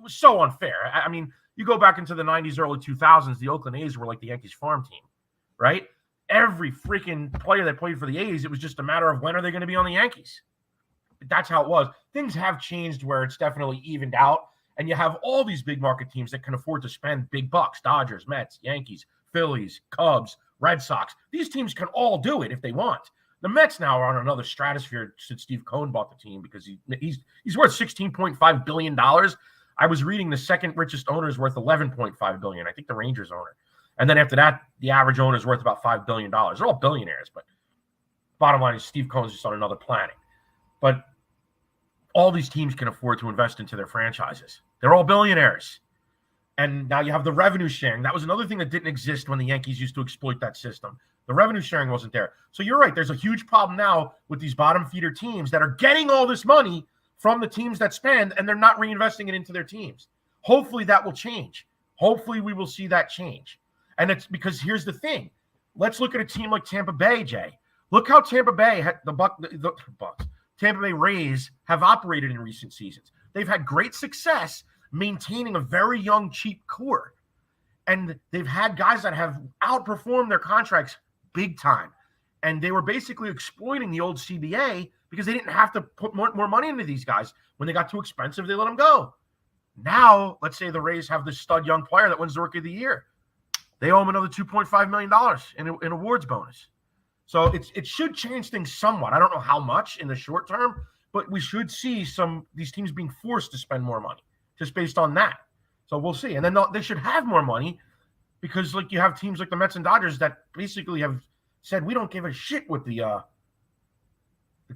so unfair. I mean, you go back into the 90s, early 2000s, the Oakland A's were like the Yankees farm team, right? Every freaking player that played for the A's, it was just a matter of when are they going to be on the Yankees. That's how it was. Things have changed where it's definitely evened out, and you have all these big market teams that can afford to spend big bucks: Dodgers, Mets, Yankees, Phillies, Cubs, Red Sox. These teams can all do it if they want. The Mets now are on another stratosphere since Steve Cohen bought the team, because he's worth $16.5 billion. I was reading the second richest owner is worth $11.5 billion. I think the Rangers owner. And then after that, the average owner is worth about $5 billion. They're all billionaires, but bottom line is Steve Cohen's just on another planet. But all these teams can afford to invest into their franchises. They're all billionaires. And now you have the revenue sharing. That was another thing that didn't exist when the Yankees used to exploit that system. The revenue sharing wasn't there. So you're right. There's a huge problem now with these bottom feeder teams that are getting all this money from the teams that spend, and they're not reinvesting it into their teams. Hopefully that will change. Hopefully we will see that change. And it's because here's the thing. Let's look at a team like Tampa Bay, Jay. Look how Tampa Bay, the Tampa Bay Rays have operated in recent seasons. They've had great success maintaining a very young, cheap core. And they've had guys that have outperformed their contracts big time. And they were basically exploiting the old CBA because they didn't have to put more money into these guys. When they got too expensive, they let them go. Now, let's say the Rays have this stud young player that wins the Rookie of the Year. They owe him another $2.5 million in awards bonus. So it should change things somewhat. I don't know how much in the short term, but we should see these teams being forced to spend more money just based on that. So we'll see. And then they should have more money because, like, you have teams like the Mets and Dodgers that basically have said, we don't give a shit what the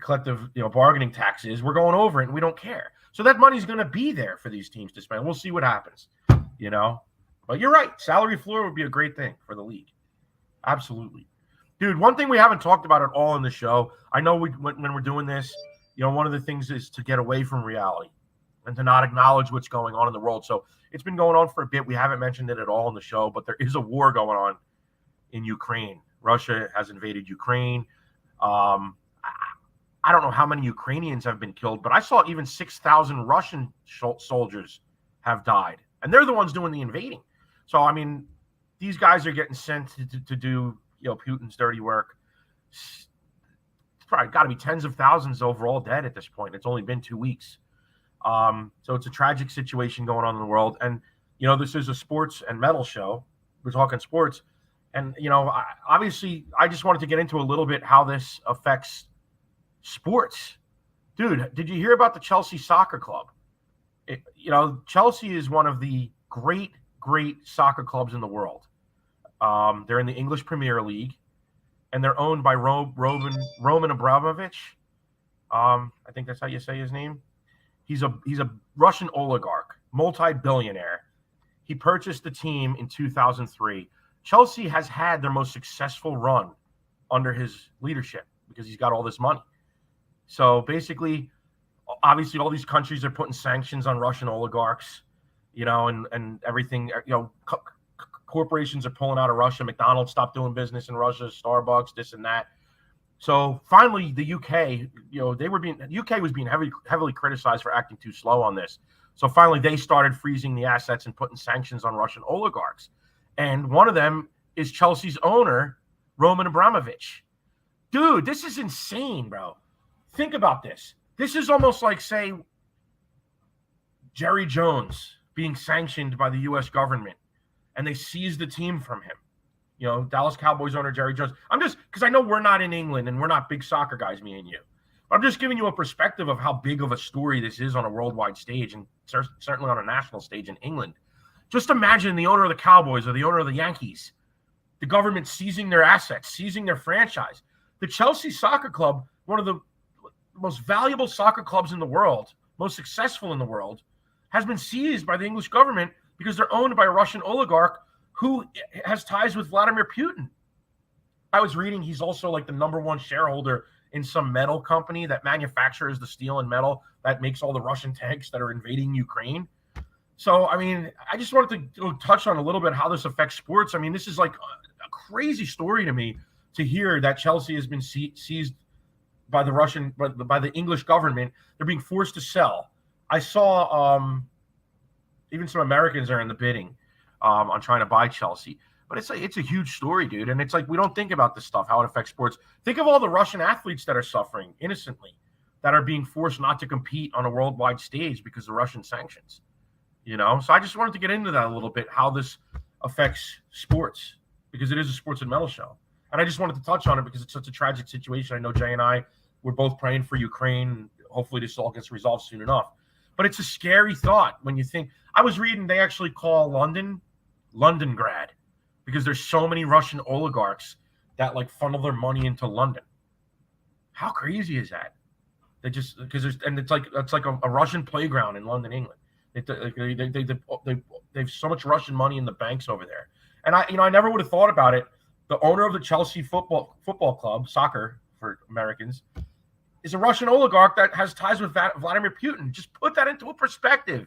collective bargaining tax is. We're going over it and we don't care. So that money's going to be there for these teams to spend. We'll see what happens, But you're right. Salary floor would be a great thing for the league. Absolutely. Dude, one thing we haven't talked about at all in the show, I know when we're doing this, one of the things is to get away from reality and to not acknowledge what's going on in the world. So it's been going on for a bit. We haven't mentioned it at all in the show, but there is a war going on in Ukraine. Russia has invaded Ukraine. I don't know how many Ukrainians have been killed, but I saw even 6,000 Russian soldiers have died, and they're the ones doing the invading. So, I mean, these guys are getting sent to do, Putin's dirty work. It's probably got to be tens of thousands overall dead at this point. It's only been 2 weeks. So it's a tragic situation going on in the world. And, this is a sports and metal show. We're talking sports. And, obviously, I just wanted to get into a little bit how this affects sports. Dude, did you hear about the Chelsea Soccer Club? Chelsea is one of the great soccer clubs in the world. They're in the English Premier League, and they're owned by Roman Abramovich. I think that's how you say his name. He's a Russian oligarch, multi-billionaire. He purchased the team in 2003. Chelsea has had their most successful run under his leadership because he's got all this money. So basically, obviously, all these countries are putting sanctions on Russian oligarchs, and everything. Corporations are pulling out of Russia. McDonald's stopped doing business in Russia. Starbucks, this and that. So finally, the UK, UK was being heavily criticized for acting too slow on this. So finally, they started freezing the assets and putting sanctions on Russian oligarchs. And one of them is Chelsea's owner, Roman Abramovich. Dude, this is insane, bro. Think about this. This is almost like, say, Jerry Jones being sanctioned by the U.S. government, and they seized the team from him. Dallas Cowboys owner Jerry Jones. I'm just, because I know we're not in England and we're not big soccer guys, me and you. But I'm just giving you a perspective of how big of a story this is on a worldwide stage and certainly on a national stage in England. Just imagine the owner of the Cowboys or the owner of the Yankees, the government seizing their assets, seizing their franchise. The Chelsea Soccer Club, one of the most valuable soccer clubs in the world, most successful in the world, has been seized by the English government because they're owned by a Russian oligarch who has ties with Vladimir Putin. I was reading he's also like the number one shareholder in some metal company that manufactures the steel and metal that makes all the Russian tanks that are invading Ukraine. So, I mean, I just wanted to touch on a little bit how this affects sports. I mean, this is like a crazy story to me to hear that Chelsea has been seized by the English government. They're being forced to sell. I saw even some Americans are in the bidding on trying to buy Chelsea. But it's a huge story, dude. And it's like we don't think about this stuff, how it affects sports. Think of all the Russian athletes that are suffering innocently, that are being forced not to compete on a worldwide stage because of Russian sanctions. So I just wanted to get into that a little bit, how this affects sports, because it is a sports and metal show. And I just wanted to touch on it because it's such a tragic situation. I know Jay and I were both praying for Ukraine. Hopefully this all gets resolved soon enough. But it's a scary thought when you think. I was reading they actually call Londongrad because there's so many Russian oligarchs that like funnel their money into London. How crazy is that? They just it's like a Russian playground in London, England. They've so much Russian money in the banks over there. And I never would have thought about it. The owner of the Chelsea football club, soccer for Americans, is a Russian oligarch that has ties with Vladimir Putin. Just put that into a perspective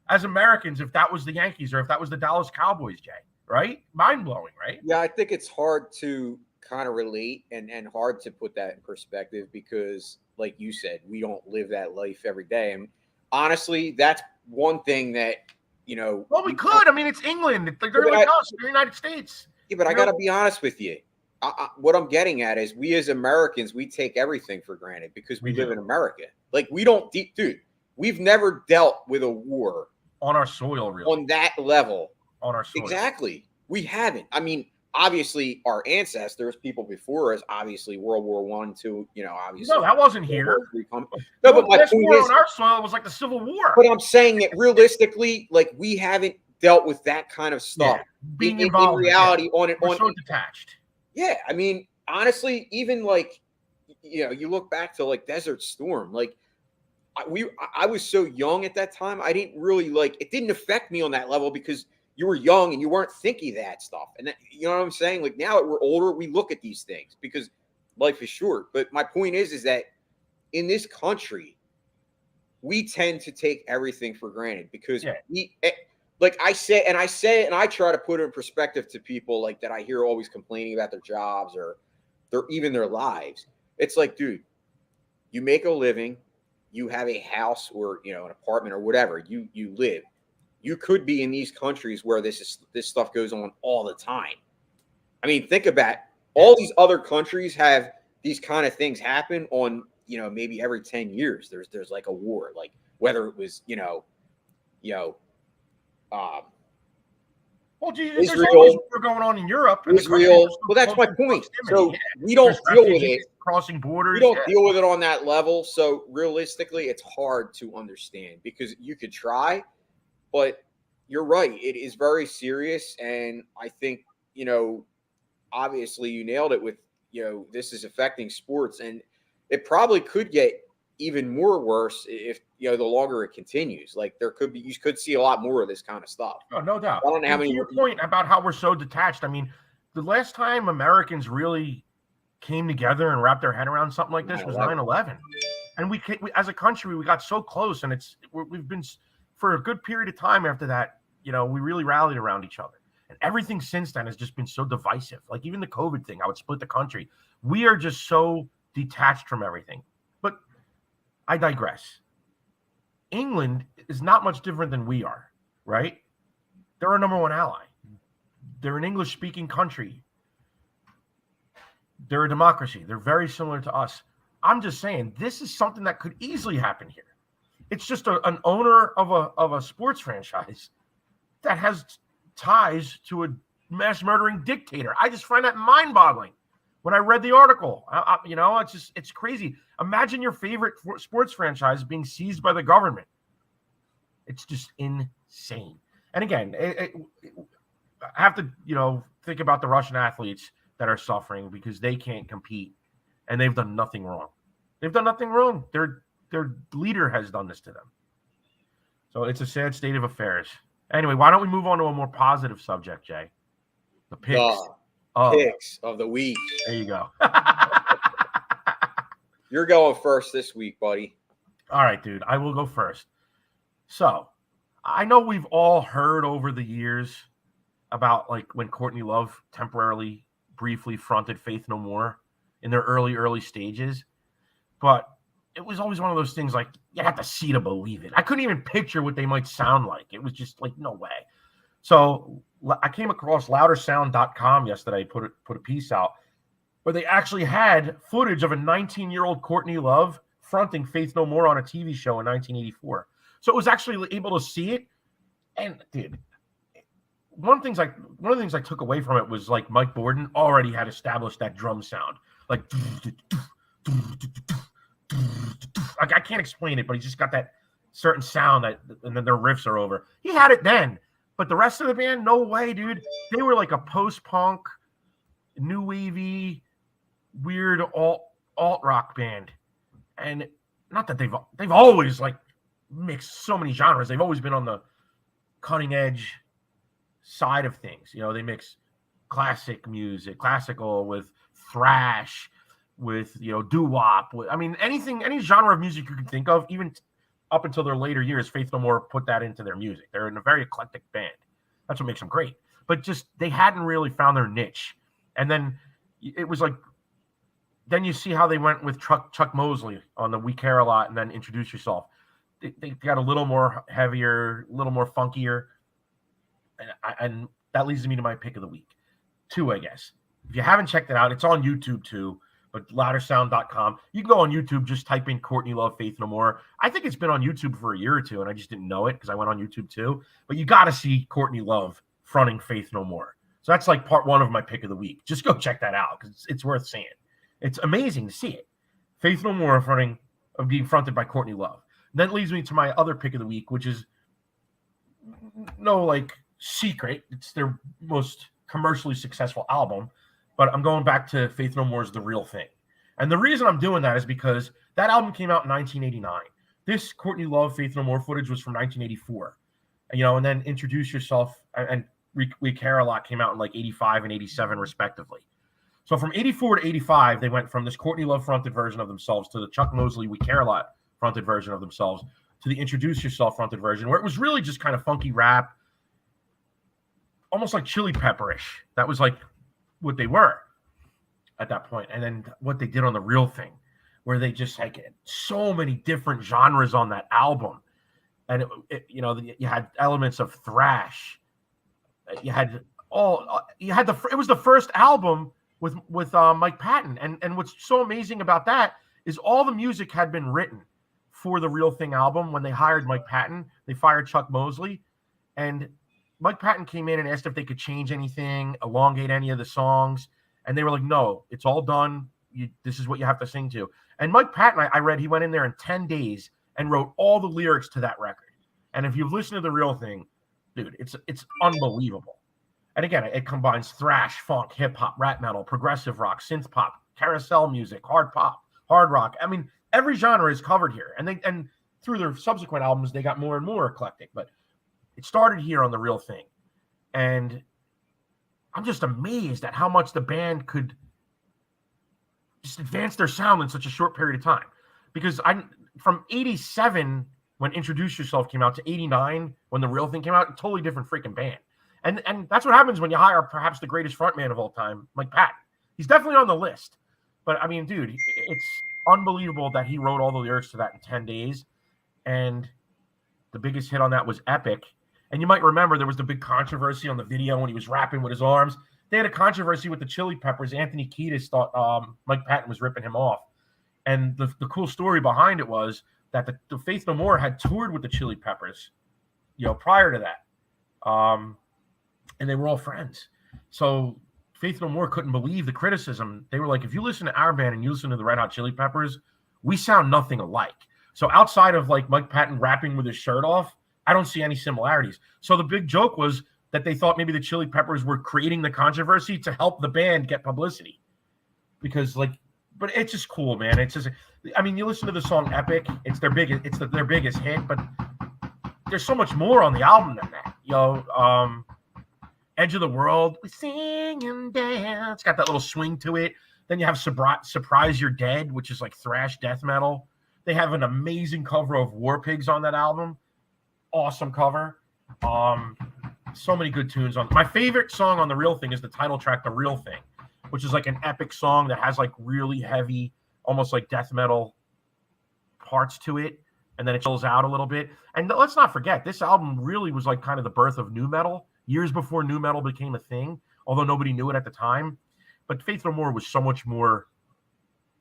as Americans, if that was the Yankees or if that was the Dallas Cowboys, Jay, right? Mind-blowing, right? Yeah, I think it's hard to kind of relate and hard to put that in perspective because, like you said, we don't live that life every day. And honestly, that's one thing that, Well, we could. I mean, it's England. They're like us, the United States. Yeah, but I got to be honest with you. What I'm getting at is we as Americans, we take everything for granted because we live in America. Like, we don't, dude, we've never dealt with a war on our soil, really. On that level. On our soil. Exactly. We haven't. I mean, obviously, our ancestors, people before us, obviously, World War I, II, obviously. No, that wasn't here. No, but my point is, on our soil was like the Civil War. But I'm saying that realistically, like, we haven't dealt with that kind of stuff. Yeah, being involved in reality, We're so detached. Yeah, I mean, honestly, even like, you look back to like Desert Storm, like I was so young at that time. I didn't really it didn't affect me on that level because you were young and you weren't thinking that stuff. And that, you know what I'm saying? Like now that we're older, we look at these things because life is short. But my point is that in this country, we tend to take everything for granted because like I say, and I try to put it in perspective to people like that I hear always complaining about their jobs or even their lives. It's like, dude, you make a living, you have a house or an apartment or whatever, you live. You could be in these countries where this stuff goes on all the time. I mean, think about all these other countries have these kind of things happen on, maybe every 10 years. There's like a war, like whether it was, well, geez, Israel, there's always war going on in Europe. Israel. Well, that's my point. So we don't deal with it crossing borders. We don't deal with it on that level. So realistically, it's hard to understand because you could try, but you're right. It is very serious. And I think, obviously you nailed it with, this is affecting sports, and it probably could get even more worse if, the longer it continues. Like you could see a lot more of this kind of stuff. Oh, no doubt. I don't know how many. To your point about how we're so detached. I mean, the last time Americans really came together and wrapped their head around something like this was 9/11. And we as a country, we got so close, and we've been for a good period of time after that, we really rallied around each other. And everything since then has just been so divisive. Like even the COVID thing, I would split the country. We are just so detached from everything. But I digress. England is not much different than we are, right? They're our number one ally. They're an English-speaking country. They're a democracy. They're very similar to us. I'm just saying, this is something that could easily happen here. It's just an owner of a sports franchise that has ties to a mass murdering dictator. I just find that mind-boggling when I read the article. It's crazy. Imagine your favorite sports franchise being seized by the government. It's just insane. And again, I have to, think about the Russian athletes that are suffering because they can't compete and they've done nothing wrong. They've done nothing wrong. Their leader has done this to them. So it's a sad state of affairs. Anyway, why don't we move on to a more positive subject, Jay? The picks. Picks of the week. There you go. You're going first this week, buddy. All right, dude. I will go first. So, I know we've all heard over the years about like when Courtney Love temporarily, briefly fronted Faith No More in their early stages. But it was always one of those things like you have to see to believe it. I couldn't even picture what they might sound like. It was just like, no way. So I came across loudersound.com yesterday, put a piece out where they actually had footage of a 19-year-old Courtney Love fronting Faith No More on a TV show in 1984. So it was actually able to see it. And dude, one of the things I took away from it was like Mike Borden already had established that drum sound. Like I can't explain it, but he's just got that certain sound and then their riffs are over. He had it then. But the rest of the band, no way, dude. They were like a post-punk, new wavy, weird alt-rock band. And not that they've always like mixed so many genres. They've always been on the cutting edge side of things. They mix classic music, classical with thrash, with doo-wop. Any genre of music you can think of, even up until their later years, Faith No More put that into their music. They're in a very eclectic band. That's what makes them great. But just they hadn't really found their niche. And then it was like, then you see how they went with Chuck Mosley on the We Care a Lot and then Introduce Yourself. They got a little more heavier, a little more funkier. And that leads me to my pick of the week. 2, I guess. If you haven't checked it out, it's on YouTube too. But loudersound.com. You can go on YouTube, just type in Courtney Love, Faith No More. I think it's been on YouTube for a year or two, and I just didn't know it because I went on YouTube too. But you got to see Courtney Love fronting Faith No More. So that's like part 1 of my pick of the week. Just go check that out because it's worth seeing. It's amazing to see it. Faith No More being fronted by Courtney Love. And that leads me to my other pick of the week, which is no like secret. It's their most commercially successful album. But I'm going back to Faith No More's The Real Thing. And the reason I'm doing that is because that album came out in 1989. This Courtney Love, Faith No More footage was from 1984. And then Introduce Yourself and We Care a Lot came out in like 85 and 87 respectively. So from 84 to 85, they went from this Courtney Love fronted version of themselves to the Chuck Mosley We Care a Lot fronted version of themselves to the Introduce Yourself fronted version, where it was really just kind of funky rap, almost like Chili Pepperish. That was like what they were at that point. And then what they did on The Real Thing, where they just like had so many different genres on that album. And you had elements of thrash. It was the first album with Mike Patton. And what's so amazing about that is all the music had been written for the Real Thing album. When they hired Mike Patton, they fired Chuck Mosley, and Mike Patton came in and asked if they could change anything, elongate any of the songs. And they were like, no, it's all done. This is what you have to sing to. And Mike Patton, I read, he went in there in 10 days and wrote all the lyrics to that record. And if you've listened to The Real Thing, dude, it's unbelievable. And again, it combines thrash, funk, hip hop, rap metal, progressive rock, synth pop, carousel music, hard pop, hard rock. I mean, every genre is covered here. And through their subsequent albums, they got more and more eclectic. But it started here on The Real Thing. And I'm just amazed at how much the band could just advance their sound in such a short period of time. Because from 87, when Introduce Yourself came out, to 89, when The Real Thing came out, a totally different freaking band. And that's what happens when you hire perhaps the greatest frontman of all time, Mike Patton. He's definitely on the list. But, I mean, dude, it's unbelievable that he wrote all the lyrics to that in 10 days. And the biggest hit on that was Epic. And you might remember there was the big controversy on the video when he was rapping with his arms. They had a controversy with the Chili Peppers. Anthony Kiedis thought Mike Patton was ripping him off. And the cool story behind it was that the Faith No More had toured with the Chili Peppers, prior to that. And they were all friends. So Faith No More couldn't believe the criticism. They were like, if you listen to our band and you listen to the Red Hot Chili Peppers, we sound nothing alike. So outside of like Mike Patton rapping with his shirt off, I don't see any similarities. So the big joke was that they thought maybe the Chili Peppers were creating the controversy to help the band get publicity. But it's just cool, man. It's just, I mean, you listen to the song Epic, it's their biggest hit, but there's so much more on the album than that. Edge of the World, we sing and dance. It's got that little swing to it. Then you have Surprise You're Dead, which is like thrash death metal. They have an amazing cover of War Pigs on that album. Awesome cover. So many good tunes on. My favorite song on The Real Thing is the title track, The Real Thing, which is like an epic song that has like really heavy, almost like death metal parts to it. And then it chills out a little bit. And let's not forget, this album really was like kind of the birth of nu metal, years before nu metal became a thing, although nobody knew it at the time. But Faith No More was so much more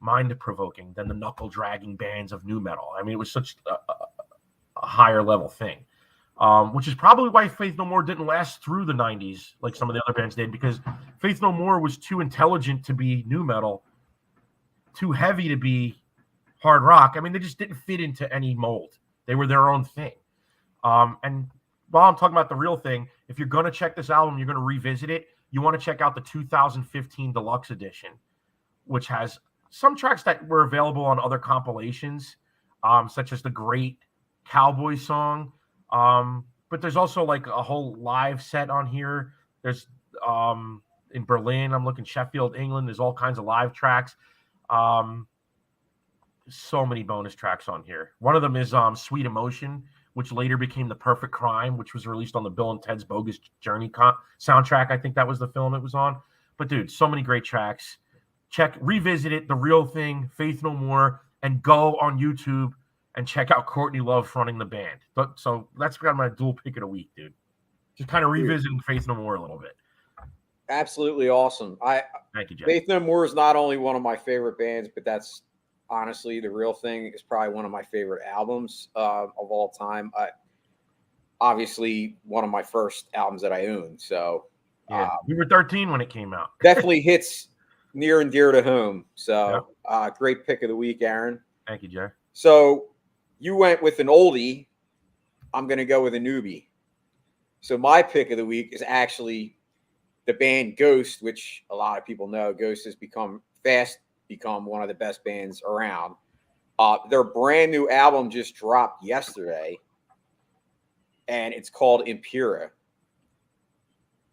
mind-provoking than the knuckle-dragging bands of nu metal. I mean, it was such a higher level thing, which is probably why Faith No More didn't last through the 90s like some of the other bands did, because Faith No More was too intelligent to be nu metal, too heavy to be hard rock. I mean, they just didn't fit into any mold. They were their own thing. And while I'm talking about The Real Thing, if you're going to check this album, you're going to revisit it, you want to check out the 2015 Deluxe Edition, which has some tracks that were available on other compilations, such as the great Cowboy song. But there's also like a whole live set on here. There's in Berlin, I'm looking Sheffield, England. There's all kinds of live tracks. So many bonus tracks on here. One of them is Sweet Emotion, which later became The Perfect Crime, which was released on the Bill and Ted's Bogus Journey soundtrack. I think that was the film it was on. But dude, so many great tracks. Revisit it, The Real Thing, Faith No More, and go on YouTube and check out Courtney Love fronting the band. So that's got my dual pick of the week, dude. Just kind of revisiting Faith No More a little bit. Absolutely awesome. Thank you, Jeff. Faith No More is not only one of my favorite bands, but that's honestly The Real Thing is probably one of my favorite albums of all time. Obviously, one of my first albums that I owned. So yeah, we were 13 when it came out. Definitely hits near and dear to home. So great pick of the week, Aaron. Thank you, Jeff. So you went with an oldie. I'm going to go with a newbie. So my pick of the week is actually the band Ghost, which a lot of people know. Ghost has become one of the best bands around. Their brand new album just dropped yesterday, and it's called Impera.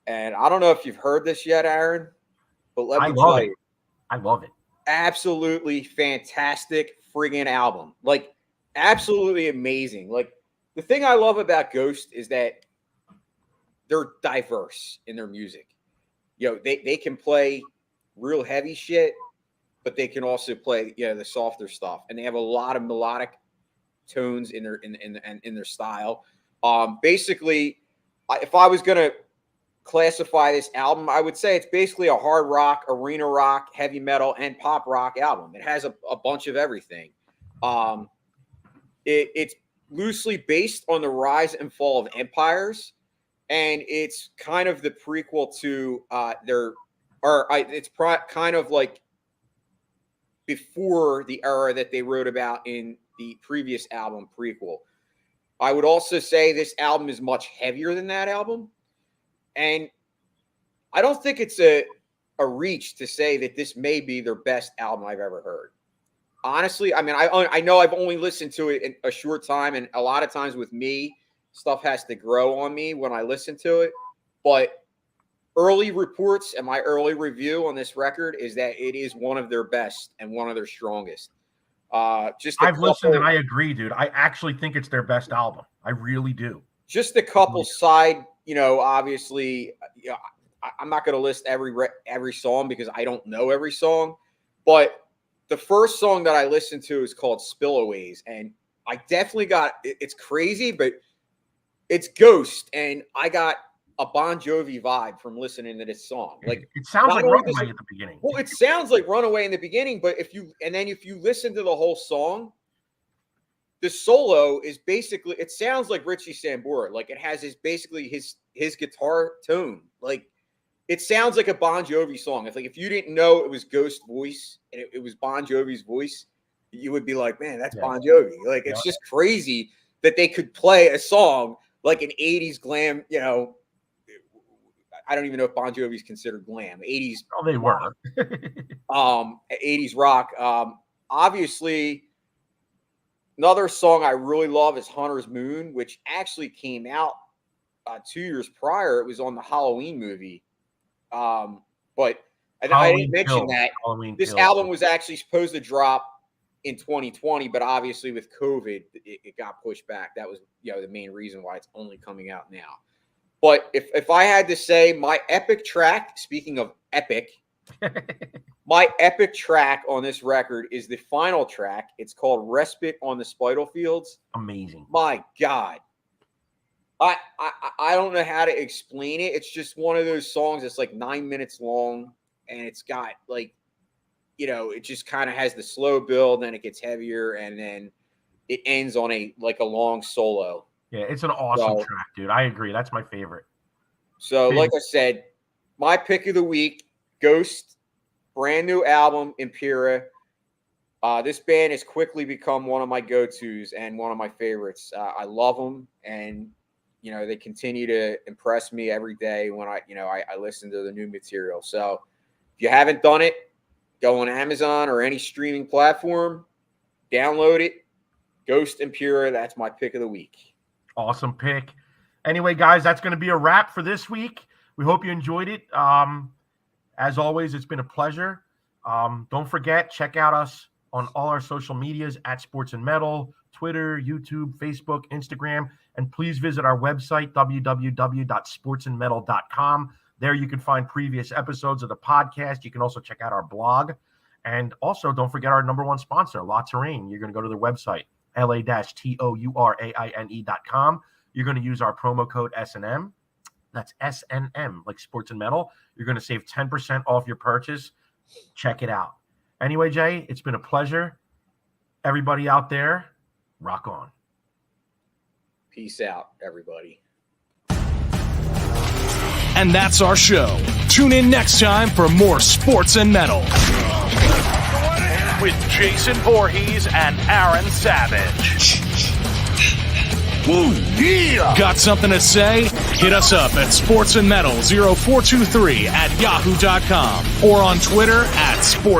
And I don't know if you've heard this yet, Aaron, but let me tell you, I love it. Absolutely fantastic friggin' album. Like, absolutely amazing. Like, the thing I love about Ghost is that they're diverse in their music. They can play real heavy shit, but they can also play the softer stuff, and they have a lot of melodic tones in their style. Basically, if I was gonna classify this album, I would say it's basically a hard rock, arena rock, heavy metal, and pop rock album. It has a bunch of everything. It's loosely based on the rise and fall of empires, and it's kind of the prequel to kind of like before the era that they wrote about in the previous album, Prequel. I would also say this album is much heavier than that album. And I don't think it's a reach to say that this may be their best album I've ever heard. Honestly, I mean, I know I've only listened to it in a short time, and a lot of times with me, stuff has to grow on me when I listen to it. But early reports and my early review on this record is that it is one of their best and one of their strongest. I've listened and I agree, dude. I actually think it's their best album. I really do. Just a couple side, obviously, I'm not going to list every song because I don't know every song, but the first song that I listened to is called Spillaways, and I definitely it's crazy, but it's Ghost, and I got a Bon Jovi vibe from listening to this song. Like, it sounds like Runaway at the beginning. Well, it sounds like Runaway in the beginning, but if you listen to the whole song, the solo is basically, it sounds like Richie Sambora. Like, it has his guitar tone. Like, it sounds like a Bon Jovi song. If you didn't know it was Ghost voice and it was Bon Jovi's voice, you would be like, man, that's Bon Jovi. Like, it's just crazy that they could play a song like an 80s glam, I don't even know if Bon Jovi is considered glam. 80s. Oh, they were. 80s rock. Obviously, another song I really love is Hunter's Moon, which actually came out 2 years prior. It was on the Halloween movie. But I didn't mention that this album was actually supposed to drop in 2020, but obviously with COVID, it got pushed back. That was the main reason why it's only coming out now. But if I had to say my epic track, speaking of epic, my epic track on this record is the final track. It's called Respite on the Spital Fields. Amazing. My God. I don't know how to explain it. It's just one of those songs that's like 9 minutes long, and it's got like, it just kind of has the slow build, then it gets heavier, and then it ends on a long solo. Yeah, it's an awesome track, dude. I agree. That's my favorite. So, like I said, my pick of the week, Ghost, brand new album, Impera. This band has quickly become one of my go-tos and one of my favorites. I love them, and they continue to impress me every day when I listen to the new material. So, if you haven't done it, go on Amazon or any streaming platform, download it. Ghost, Impera. That's my pick of the week. Awesome pick. Anyway, guys, that's going to be a wrap for this week. We hope you enjoyed it. As always, it's been a pleasure. Don't forget, check out us on all our social medias at Sports and Metal, Twitter, YouTube, Facebook, Instagram, and please visit our website, www.sportsandmetal.com. There you can find previous episodes of the podcast. You can also check out our blog. And also, don't forget our number one sponsor, La Terrain. You're going to go to their website, la-touraine.com. You're going to use our promo code SNM. That's SNM, like Sports and Metal. You're going to save 10% off your purchase. Check it out. Anyway, Jay, it's been a pleasure. Everybody out there, rock on. Peace out, everybody. And that's our show. Tune in next time for more Sports and Metal with Jason Voorhees and Aaron Savage. Woo, yeah! Got something to say? Hit us up at sportsandmetal0423 at yahoo.com or on Twitter at sports